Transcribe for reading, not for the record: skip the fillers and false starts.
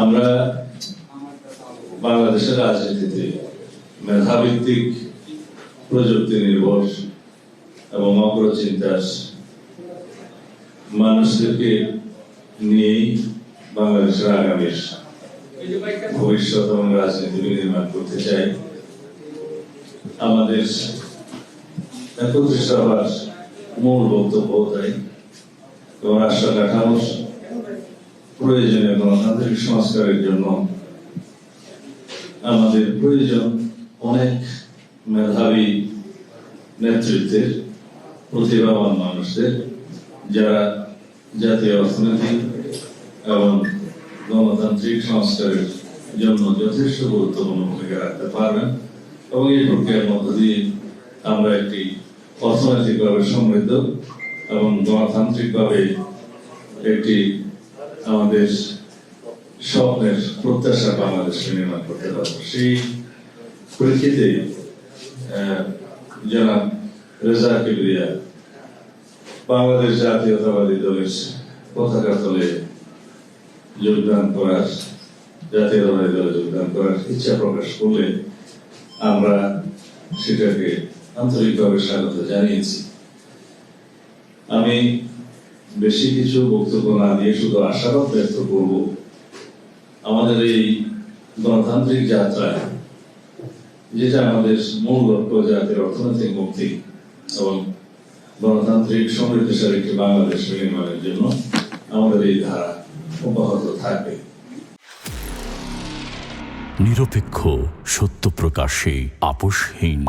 আমরা বাংলাদেশের রাজনীতিতে মেধাভিত্তিক, প্রযুক্তি নির্ভর এবং অগ্রচিন্তার মানুষদেরকে নিয়েই বাংলাদেশের আগামীর ভবিষ্যৎ এবং রাজনীতি নির্মাণ করতে চাই। আমাদের একত্রিশ হওয়ার মূল বক্তব্য তাই, এবং রাষ্ট্র কাঠামোর প্রয়োজনীয় গণতান্ত্রিক সংস্কারের জন্য আমাদের প্রয়োজন অনেক মেধাবী নেতৃত্বের, প্রতিভাবান মানুষদের, যারা জাতীয় অর্থনীতি এবং গণতান্ত্রিক সংস্কারের জন্য যথেষ্ট গুরুত্বপূর্ণ ভূমিকা রাখতে পারবেন। এবং এই প্রক্রিয়ার মধ্য দিয়ে আমরা একটি অর্থনৈতিকভাবে সমৃদ্ধ এবং গণতান্ত্রিকভাবে একটি আমাদের স্বপ্নের প্রত্যাশা বাংলাদেশকে নির্মাণ করতে পারবো। সেই পরিপ্রেক্ষিতে জনাব রেজা কিবরিয়া বাংলাদেশ জাতীয়তাবাদী দলের পতাকা তলে যোগদান করার, জাতীয়তাবাদী দলে যোগদান করার ইচ্ছা প্রকাশ করলে আমরা সেটাকে আন্তরিকভাবে স্বাগত জানিয়েছি। আমি বেশি কিছু বক্তব্য না দিয়ে শুধু আশাবাদ ব্যক্ত করব, আমাদের এই গণতান্ত্রিক যাত্রায় যেটা আমাদের মূল লক্ষ্য, জাতির অর্থনৈতিক মুক্তি এবং গণতান্ত্রিক সমৃদ্ধশালী একটি বাংলাদেশ নির্মাণের জন্য আমাদের এই ধারা অব্যাহত থাকবে। নিরপেক্ষ, সত্য প্রকাশে আপোষহীন।